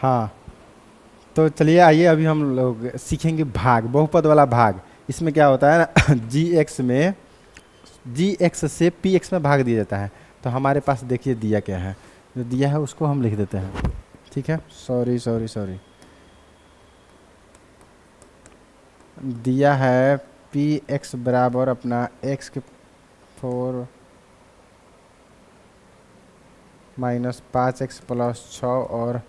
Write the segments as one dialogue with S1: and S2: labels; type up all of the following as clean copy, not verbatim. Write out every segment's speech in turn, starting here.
S1: हाँ, तो चलिए आइए अभी हम लोग सीखेंगे भाग, बहुपद वाला भाग। इसमें क्या होता है ना जी एक्स में, जी एक्स से पी एक्स में भाग दिया जाता है। तो हमारे पास देखिए दिया क्या है, जो दिया है उसको हम लिख देते हैं। ठीक है, सॉरी सॉरी सॉरी, दिया है पी एक्स बराबर अपना एक्स के 4 माइनस 5 एक्स प्लस 6, और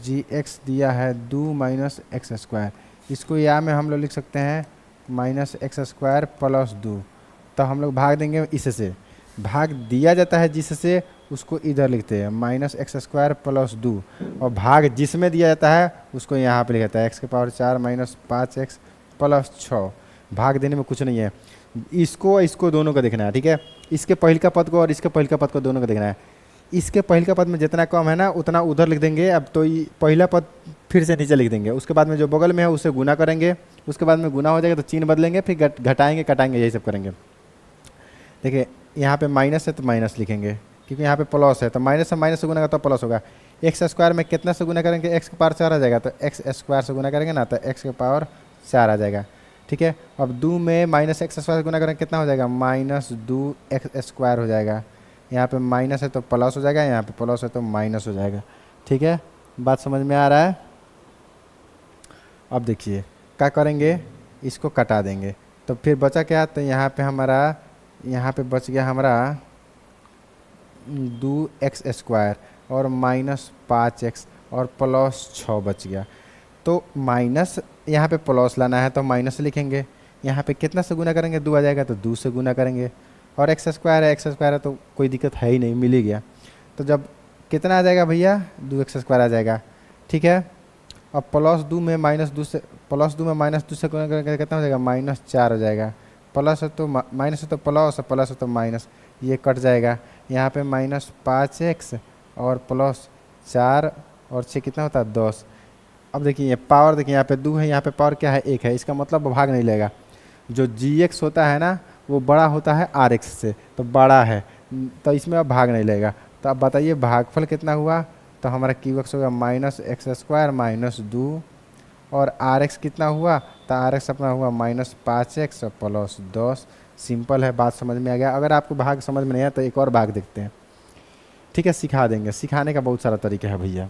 S1: जी एक्स दिया है 2 - एक्स स्क्वायर। इसको या में हम लोग लिख सकते हैं -एक्स स्क्वायर प्लस 2। तो हम लोग भाग देंगे इससे, भाग दिया जाता है जिससे उसको इधर लिखते हैं -एक्स स्क्वायर प्लस 2, और भाग जिसमें दिया जाता है उसको यहाँ पे लिखा जाता है x⁴ -5x प्लस 6। भाग देने में कुछ नहीं है, इसको इसको दोनों को देखना है। ठीक है, इसके पहल का पद को और इसके पहल का पद को दोनों को देखना है। इसके पहल का पद में जितना कम है ना उतना उधर लिख देंगे। अब तो ये पहला पद फिर से नीचे लिख देंगे, उसके बाद में जो बगल में है उससे गुना करेंगे, उसके बाद में गुना हो जाएगा तो चिन्ह बदलेंगे, फिर घटाएंगे कटाएंगे, यही सब करेंगे। देखिए यहाँ पे माइनस है तो माइनस लिखेंगे, क्योंकि यहाँ पे प्लस है तो माइनस से गुना का तो प्लस होगा। एक्स स्क्वायर में कितना से गुना करेंगे, एक्स के पावर 4 आ जाएगा, तो एक्स स्क्वायर से गुना करेंगे ना तो एक्स के पावर 4 आ जाएगा। ठीक है, अब 2 में -एक्स स्क्वायर से गुना करेंगे कितना हो जाएगा, -2x² हो जाएगा। यहाँ पे माइनस है तो प्लस हो जाएगा, यहाँ पे प्लस है तो माइनस हो जाएगा। ठीक है, बात समझ में आ रहा है। अब देखिए क्या करेंगे, इसको कटा देंगे तो फिर बचा क्या, तो यहाँ पे हमारा, यहाँ पे बच गया हमारा 2x² और -5x और प्लस 6 बच गया। तो माइनस यहाँ पे प्लस लाना है तो माइनस लिखेंगे, यहाँ पे कितना से गुना करेंगे, 2 आ जाएगा तो 2 से गुना करेंगे, और एक्स स्क्वायर है तो कोई दिक्कत है ही नहीं, मिल ही गया। तो जब कितना आ जाएगा भैया, 2x² आ जाएगा। ठीक है, अब +2 में -2 से, +2 में -2 से गुना करेंगे कितना हो जाएगा, -4 हो जाएगा। प्लस है तो माइनस है तो प्लस, प्लस है तो माइनस, ये कट जाएगा। यहाँ पे -5x और प्लस 4 और 6 कितना होता है, 10। अब देखिए ये पावर, देखिए यहाँ पे 2 है, यहाँ पे पावर क्या है, 1 है, इसका मतलब भाग नहीं लेगा। जो जी एक्स होता है ना वो बड़ा होता है आर एक्स से, तो बड़ा है, तो इसमें अब भाग नहीं लेगा। तो अब बताइए भागफल कितना हुआ, तो हमारा क्यू एक्स होगा -एक्स² -2, और आर एक्स कितना हुआ, तो आर एक्स अपना हुआ -5x प्लस 10। सिंपल है, बात समझ में आ गया। अगर आपको भाग समझ में नहीं आया तो एक और भाग देखते हैं। ठीक है, सिखा देंगे, सिखाने का बहुत सारा तरीका है भैया।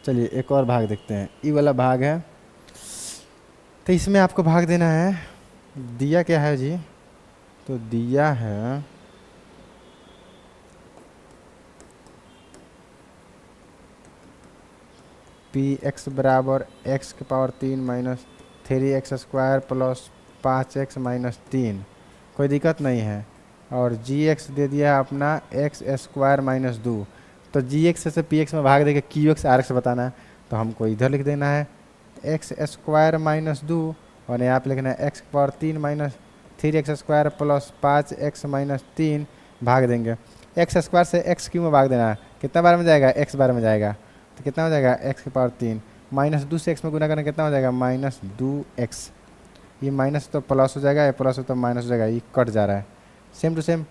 S1: चलिए एक और भाग देखते हैं, ये वाला भाग है। तो इसमें आपको भाग देना है, दिया क्या है जी, तो दिया है पी एक्स बराबर x⁻³ - 3x² प्लस 5x - 3। कोई दिक्कत नहीं है। और जी एक्स दे दिया अपना x² - 2। तो जी एक्स से पी एक्स में भाग देके क्यू एक्स आर एक्स बताना है, तो हमको इधर लिख देना है x² - 2, और यहाँ पे लिखना है x⁻³ - 3x² प्लस 5x - 3। भाग देंगे, x² से एक्स क्यू में भाग देना है, कितना बार में जाएगा, x बार में जाएगा, तो कितना हो जाएगा x⁻³ -2 से x में गुना करना कितना हो जाएगा, -2x। ये माइनस तो प्लस हो जाएगा, ये प्लस हो तो माइनस हो जाएगा, ये कट जा रहा है सेम टू सेम।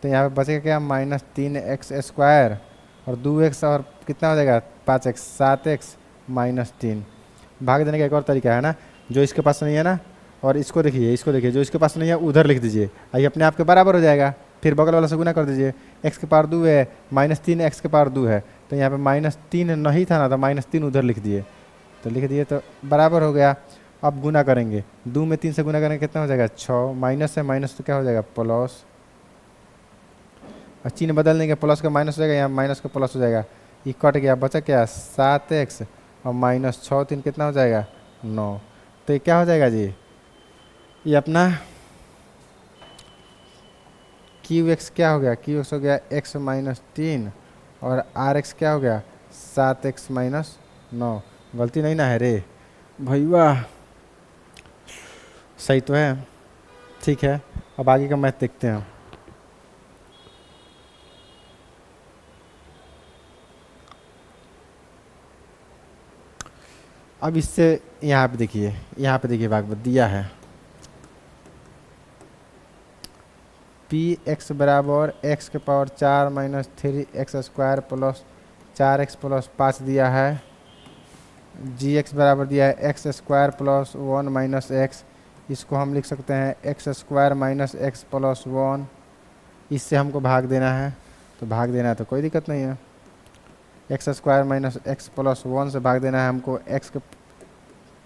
S1: तो यहाँ पे बचेगा क्या, -3x² और 2x, और कितना हो जाएगा 5x, 7x - 3। भाग देने का एक और तरीका है ना, जो इसके पास नहीं है ना, और इसको देखिए, इसको देखिए, जो इसके पास नहीं है उधर लिख दीजिए, आइए अपने आप के बराबर हो जाएगा। फिर बगल वाला से गुना कर दीजिए, x⁻² है -3x⁻² है, तो यहाँ पे -3 नहीं था ना, तो -3 उधर लिख दिए, तो लिख दिए तो बराबर हो गया। अब गुना करेंगे, 2 में 3 से गुना करेंगे कितना हो जाएगा, 6। माइनस है, माइनस तो क्या हो जाएगा, प्लस, और चिन्ह बदल देंगे, प्लस का माइनस हो जाएगा, यहाँ माइनस का प्लस हो जाएगा, ये कट गया, बचा क्या 7x और -6 3 कितना हो जाएगा 9। तो ये क्या हो जाएगा जी, ये अपना क्यू एक्स क्या हो गया, क्यू एक्स हो गया x - 3, और आर एक्स क्या हो गया 7x - 9। गलती नहीं ना है रे भैया, सही तो है। ठीक है, अब आगे का मैथ देखते हैं। अब इससे यहाँ पे देखिए, यहाँ पे देखिए भागवत दिया है पी एक्स बराबर एक्स के power 4 minus 3x² plus 4x+5 दिया है। जी एक्स बराबर दिया है x² प्लस 1 माइनस एक्स, इसको हम लिख सकते हैं x² माइनस एक्स प्लस 1। इससे हमको भाग देना है, तो भाग देना है तो कोई दिक्कत नहीं है। x² माइनस एक्स प्लस 1 से भाग देना है हमको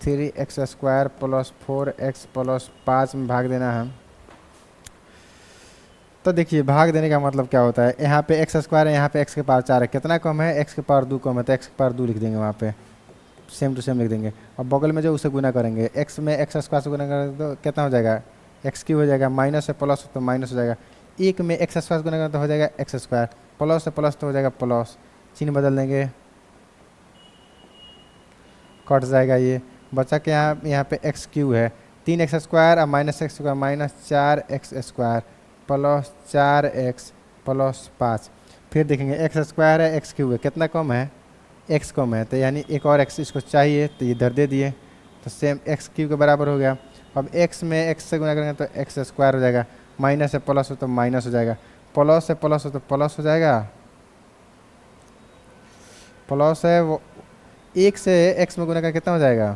S1: 3x² प्लस 4x प्लस 5 में भाग देना है। तो देखिए भाग देने का मतलब क्या होता है, यहाँ पे x² है, यहाँ पे x के पावर 4 है, कितना कम है, x के पावर 2 कम है, तो x के पावर 2 लिख देंगे, वहाँ पे सेम टू सेम लिख देंगे। और बगल में जो उसे गुना करेंगे, x में x² से गुना करेंगे तो कितना हो जाएगा, x³ हो जाएगा, माइनस से प्लस तो माइनस हो जाएगा, एक में x² से गुना करेंगे तो हो जाएगा x², प्लस से प्लस तो हो जाएगा प्लस, चिन्ह बदल देंगे, कट जाएगा ये, बचा के यहाँ पे x³ है, 3x² और minus x² minus 4x² plus 4x plus 5। फिर देखेंगे x² है x³ है, कितना कम है, x कम है, तो यानी एक और x इसको चाहिए, तो ये इधर दे दिए, तो सेम x³ के बराबर हो गया। अब x में x से गुना करेंगे तो x² हो जाएगा, माइनस से प्लस हो तो माइनस हो जाएगा, प्लस से प्लस हो तो प्लस हो जाएगा, प्लस है वो 1 से x में गुना करके कितना हो जाएगा,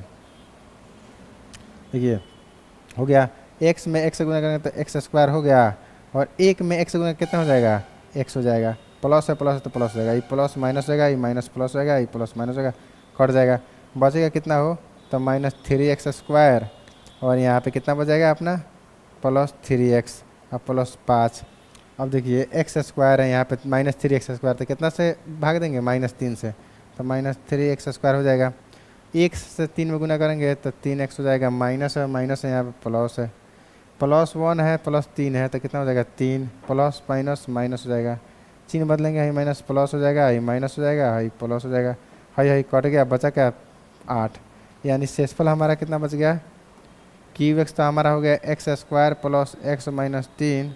S1: देखिए हो गया, x में x से गुना करेंगे तो x² हो गया, और 1 में x से गुना कितना हो जाएगा, x हो जाएगा, प्लस है प्लस तो प्लस हो जाएगा, ये प्लस माइनस हो जाएगा, ये माइनस प्लस हो जाएगा, ये प्लस माइनस हो जाएगा, कट जाएगा, बचेगा कितना हो, तो माइनस 3x², और यहाँ पे कितना बचेगा अपना प्लस 3x और प्लस 5। अब देखिए x² है यहाँ पे माइनस 3x², तो कितना से भाग देंगे, माइनस 3 से, तो माइनस 3x² हो जाएगा, 1 से 3 में गुना करेंगे तो 3x हो जाएगा, माइनस है माइनस है, यहाँ पे प्लस है, प्लस 1 है प्लस 3 है, तो कितना हो जाएगा 3, प्लस माइनस माइनस हो जाएगा, चिन्ह बदलेंगे, हाई माइनस प्लस हो जाएगा, हाई माइनस हो जाएगा, हाई प्लस हो जाएगा, हाई हाई कट गया, बचा क्या 8, यानी शेषफल हमारा कितना बच गया, क्यूब एक्स तो हमारा हो गया x² plus x minus 3,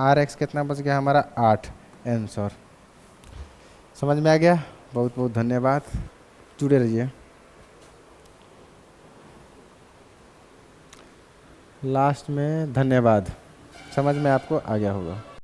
S1: RX कितना बच गया हमारा 8, आंसर। समझ में आ गया, बहुत बहुत धन्यवाद, जुड़े रहिए। लास्ट में धन्यवाद, समझ में आपको आ गया होगा।